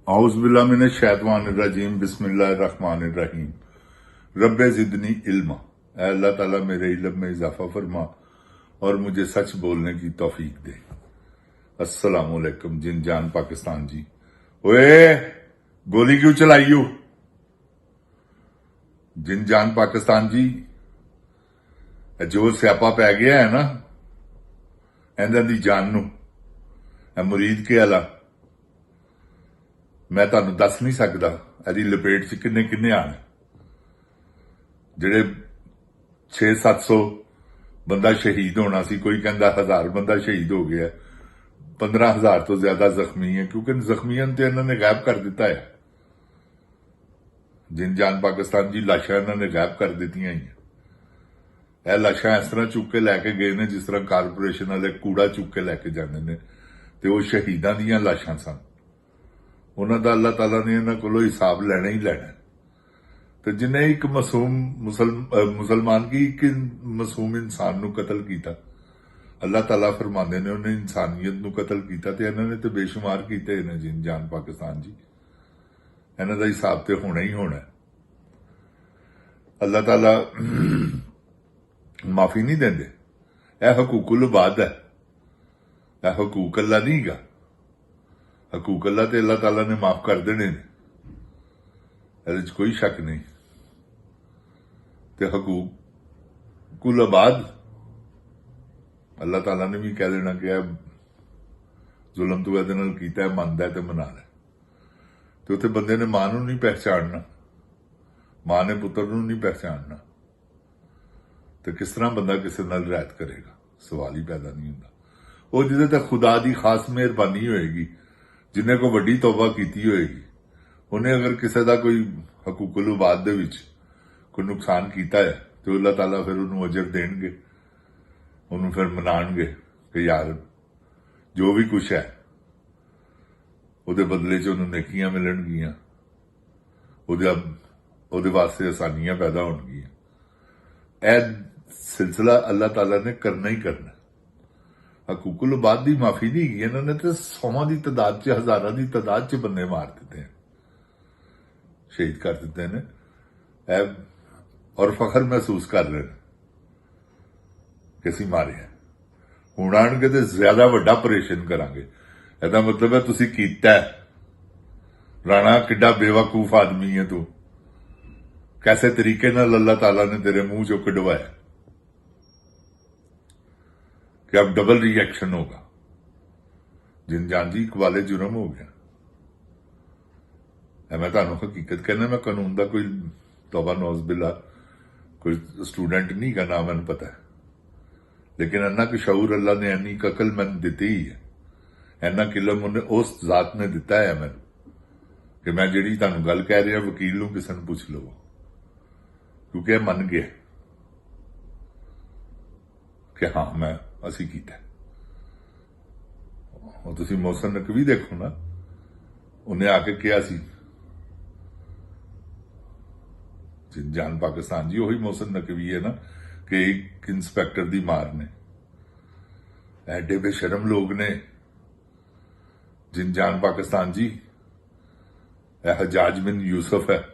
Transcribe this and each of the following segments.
औज़ुबिल्लाहिमिनश्शैतानिर्रजीम बिस्मिल्लाहिर्रहमानिर्रहीम। रब्बे ज़िदनी इल्मा, ऐ अल्लाह ताला मेरे इल्म में इजाफा फरमा और मुझे सच बोलने की तौफीक दे। अस्सलाम वालेकुम जिन जान पाकिस्तान जी। ओए गोली क्यों चलाई हो? जिन जान पाकिस्तान जी, जो स्यापा पै गया है ना इन्हां दी जान नूं, मुरीद के आला मैं तुहानूं दस नहीं सकदा इहदी लपेट च किन्ने किन्ने आने। जिहड़े 600-700 बंदा शहीद होना सी, कोई कहंदा 1000 बंदा शहीद हो गया, 15,000 तो ज्यादा जख्मी है, क्योंकि जख्मियां तो इन्होंने गायब कर दिता है। जिन जान पाकिस्तान जी लाशां इन्होंने गायब कर दित्तियां ही। यह लाशां इस तरह चुक के लैके गए ने जिस तरह कारपोरेशन वाले कूड़ा चुक के लैके जाते हैं, तो वह शहीदां दीयां लाशां सन। उन्हों का अल्लाह ताला ने इन्हों को हिसाब लेना ही लेना। तो जिन्हें एक मासूम मुसलमान की एक मासूम इंसान नूं कतल किया, अल्लाह ताला फरमाते ने उन्हें इंसानियत नूं कतल किया, तो इन्होंने तो बेशुमार किए ने जिन जान पाकिस्तान जी। इन्हों का हिसाब तो होना ही होना। अल्लाह ताला माफी नहीं देंदे। यह हकूकुल इबाद है, यह हकूक अल्लाह नहीं गा। हकूक अल्लाह ते अल्लाह ताला ने माफ कर देने ने, इहदे कोई शक नहीं। ते हकूकुल इबाद अल्लाह ताला ने भी कह देना कि जुल्म तू इहदे नाल कीता है, मनदा है ते मना ले। ते उत्थे बंदे ने मां नूं नहीं पहचानना, मां ने पुत्र नूं नहीं पहचानना, तो किस तरह बंदा किसी नाल रियायत करेगा? सवाल ही पैदा नहीं होंदा। वो जिहदे ते खुदा दी खास मेहरबानी होएगी, जिन्हें को वड्डी तौबा कीती होएगी, उन्हें अगर किसी का कोई हकूकुल इबाद दे विच कोई नुकसान किया है, तो अल्लाह ताला फिर उन्होंने अजर देणगे, उन्होंने फिर मनाणगे कि यार जो भी कुछ है उहदे बदले च उन्होंने नेकियां मिलणगियां, उहदे वास्ते आसानियां पैदा होणगियां। यह सिलसिला अल्लाह ताला ने करना ही करना। हकूकुल इबाद की माफी नहीं की, इन्होंने तो 100 की तादाद च, 1000 की तादाद च बंदे मार दिते हैं, शहीद कर दिते हैं, और फखर महसूस कर रहे हैं कि असीं मारे हैं। हुण आणगे तो ज्यादा वड्डा ऑपरेशन करांगे। इहदा मतलब है तुसीं कीता है। राणा किड्डा बेवकूफ आदमी है तू, कैसे तरीके नाल अल्लाह ताला ने तेरे मुंह चो कढवाया कि अब डबल रिएक्शन होगा। जिन जान जी इकबाले जुर्म हो गया। मैं तुहानूं हकीकत कहना, मैं कानून का कोई तौबा नौज बिल्ला कोई स्टूडेंट नहीं का, ना मैंने पता है, लेकिन इन्ना कि शऊर अल्लाह ने इन्नी अकल मैंने दी ही है, इन्ना इल्म उन्हें उस जात ने दिता है मैंने कि मैं जी तुहानूं गल कह रहा वकील नूं किसी ने पूछ लो, क्योंकि यह मन गया कि हाँ मैं असी कीता। और तुसीं मोहसिन नकवी देखो ना, उन्हें आके कहा सी जिन जान पाकिस्तान जी, वही मोहसिन नकवी है ना कि एक इंस्पैक्टर दी मार ने, एडे बेशरम लोग ने जिन जान पाकिस्तान जी। हजाज बिन यूसुफ है,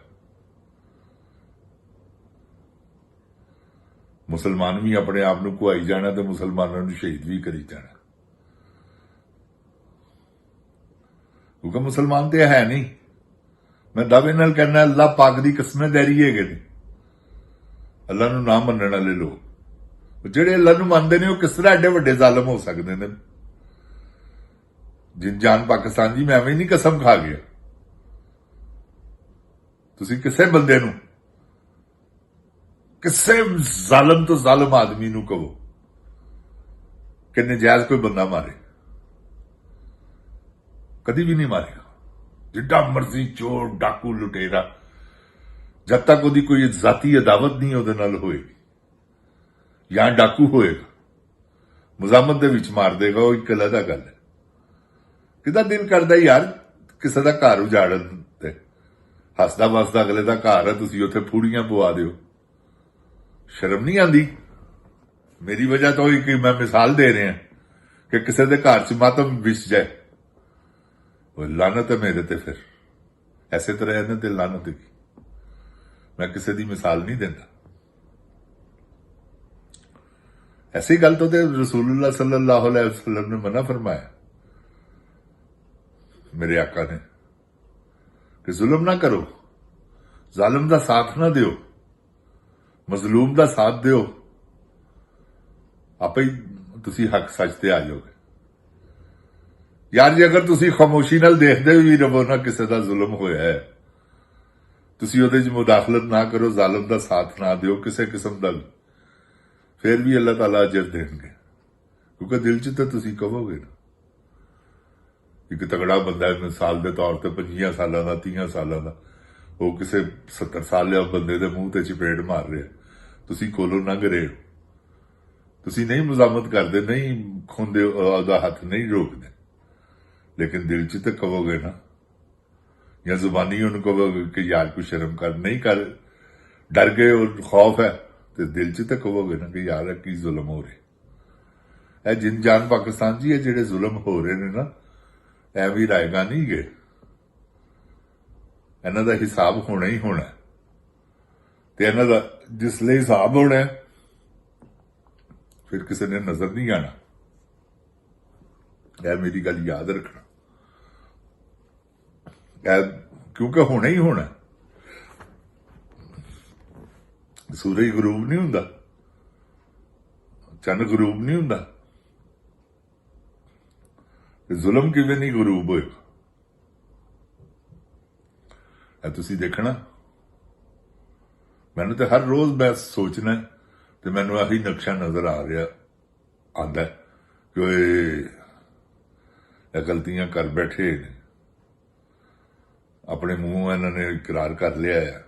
मुसलमान भी अपने आप को कुहाई जाना तो मुसलमानों को शहीद भी करी जाना, क्योंकि मुसलमान तो है नहीं। मैं दावे नाल कहना अल्लाह पाक दी कसमें दैरी है, अल्लाह नूं ना मनण वाले लोग, जिहड़े अल्लाह नूं मनदे ने, किस तरह एडे वड्डे जालिम हो सकते हैं? जिन जान पाकिस्तान जी, मैं एवें नहीं कसम खा गया। तुसीं किसे बंदे नूं, किसे जालिम तो जालिम आदमी नूं कहो कि नजायज कोई बंदा मारे, कभी भी नहीं मारेगा। जिड्डा मर्जी चोर डाकू लुटेरा, जब तक उसकी कोई जाती अदावत नहीं उहदे नाल होएगी, या डाकू होएगा मुजामत दे विच मार देगा, वो एक अलग गल है। किदा दिल करदा यार किसी का घर उजाड़न ते, हसदा वसदा अगले का घर है, तुसीं उत्थे फूड़ियां पवा दिओ, शर्म नहीं आती? मेरी वजह तो ही कि मैं मिसाल दे रहा कि किसी के घर च मातम विस जाए, लानत है मेरे ते फिर। ਐਸੇ ਤਰ੍ਹਾਂ ਇਹਨਾਂ ਤੇ ਲਾਨਤ ਕੀ। ਮੈਂ ਕਿਸੇ ਦੀ ਮਿਸਾਲ ਨਹੀਂ ਦਿੰਦਾ। ਐਸੀ ਗੱਲ ਤੋਂ ਤੇ ਰਸੂਲੁल्लाह सल्लल्लाहु अलैहि वसल्लम ने मना फरमाया, मेरे आका ने, कि जुल्म ना करो, जालिम का साथ ना दियो, मजलूम का साथ दियो, आपे ही तुसी हक सच ते आ जाओगे। यार जी अगर तुसी खामोशी नाल देखदे भी रहो ना किसी का जुल्म होया है, तुसी ਉਹਦੇ ਚ मुदाखलत ना करो, जालिम का साथ ना दियो किसी किस्म का, फिर भी अल्लाह ताला अजर देंगे, क्योंकि दिल च तो तुसी कहोगे ना। एक तगड़ा बंदा है मिसाल के तौर पर 25 सालों का 30 सालों का, वो किसी 70 साल बंदे के मूँह ते चपेट मार रहे, तुसी कोलों ना गरे, तुसी नहीं मुजामत करते, नहीं खोंदे, ਉਹਦਾ हथ नहीं रोकते, लेकिन दिल च तो कहोगे ना, या जुबानी उन्होंने कहोगे कि यार कुछ शर्म कर, नहीं कर, डर गए और खौफ है, तो दिल च तो कहोगे ना कि यार की जुल्म हो रहे। ए जिन जान पाकिस्तान जी, जेडे जुल्म हो रहे ने ना, ਐਵੇਂ ਰਾਏਗਾ ਨਹੀਂ ਗਏ, ਇਹਨਾਂ ਦਾ ਹਿਸਾਬ ਹੋਣਾ ਹੀ ਹੋਣਾ, ਤੇ ਇਹਨਾਂ ਦਾ ਜਿਸ ਲਈ ਹਿਸਾਬ ਹੋਣਾ ਫਿਰ ਕਿਸੇ ਨੇ ਨਜ਼ਰ ਨਹੀਂ ਆਣਾ। ਇਹ ਮੇਰੀ ਗੱਲ ਯਾਦ ਰੱਖਣਾ, ਕਿਉਂਕਿ ਹੋਣਾ ਹੀ ਹੋਣਾ। ਸੂਰਜ ਗਰੂਬ ਨਹੀਂ ਹੁੰਦਾ, ਚੰਨ ਗਰੂਬ ਨਹੀਂ ਹੁੰਦਾ, जुल्म किवें नहीं गरूब होएगा। तुसी देखना, मैनू तो हर रोज मैं सोचना, तो मैनू आही नक्शा नजर आ रहा आंदा कि गलतियां कर बैठे ने, अपने मुंह इन्होंने इकरार कर लिया है।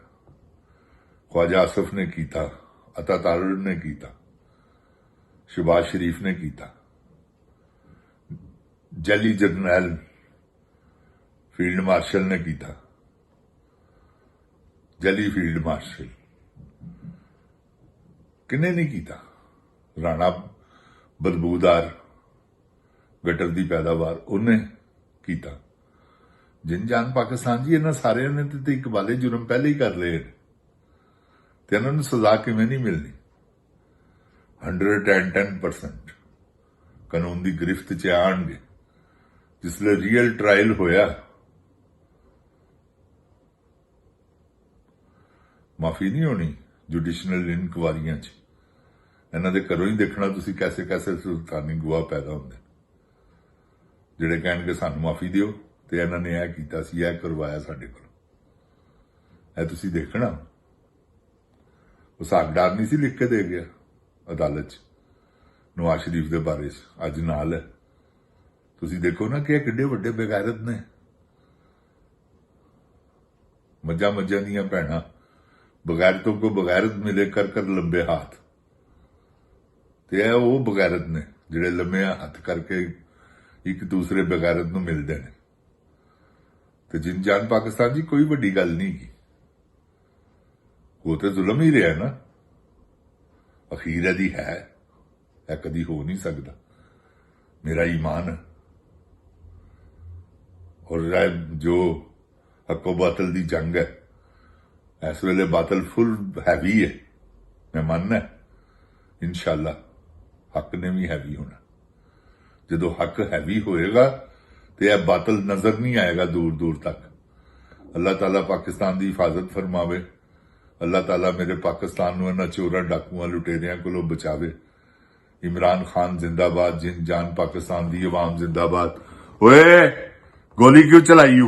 ख्वाजा आसफ ने किया, अता तारुल ने किया, शहबाज शरीफ ने किया, जैली जरनैल फील्ड मार्शल ने किया, जैली फील्ड मार्शल किन्ने नहीं किया, राणा बदबूदार गटर की पैदावार उन्हें किया। जिन जान पाकिस्तान जी, इन्होंने सारे ने तो इकबाले जुर्म पहले ही कर लिए, तो इन्होंने सजा किवें नहीं मिलनी। 110% कानून की गिरफ्त च आएंगे। जिसले रियल ट्रायल होया, माफी नहीं होनी जुडिशनल इनकुआरियां च। इन्हां दे घरों ही देखना तुसी कैसे कैसे सुल्तानी गवाह पैदा होंदे, जिहड़े कहणगे सानू माफी दिओ, ते इन्हां ने यह कीता सी, यह करवाया साडे कोल। ਇਹ तुसी देखना, वो सागदार नहीं सी लिख के दे गया अदालत च नवाज शरीफ के बारे च, अज नाल है। तुसी देखो ना कि किड्डे वड्डे बेगैरत ने, मज्जा मज्जा दियां भैणां, बगैरतों को बगैरत मिले कर कर लंबे हाथ, ते वो बगैरत ने जिहड़े लंबे हाथ करके एक दूसरे बगैरत नूं मिलदे ने। ते जिन जान पाकिस्तान जी कोई वड्डी गल नहीं की, वो तो जुल्म ही रहा ना, अखीर दी है, कदी हो नहीं सकता। मेरा ईमान है, और जो हको बातल की जंग है, इस वेले बातल फुल हैवी है, मैं मानना इंशाअल्लाह हक ने भी हैवी होना। जो हक हैवी होएगा तो यह बातल नजर नहीं आएगा दूर दूर तक। अल्लाह ताला पाकिस्तान की हिफाजत फरमावे, अल्लाह ताला मेरे पाकिस्तान नूं इन्हां चोरां डाकुआं लुटेरियां कोलों बचावे। इमरान खान जिंदाबाद, जिन जान पाकिस्तान की अवाम जिंदाबाद। ओए गोली क्यों चलाई?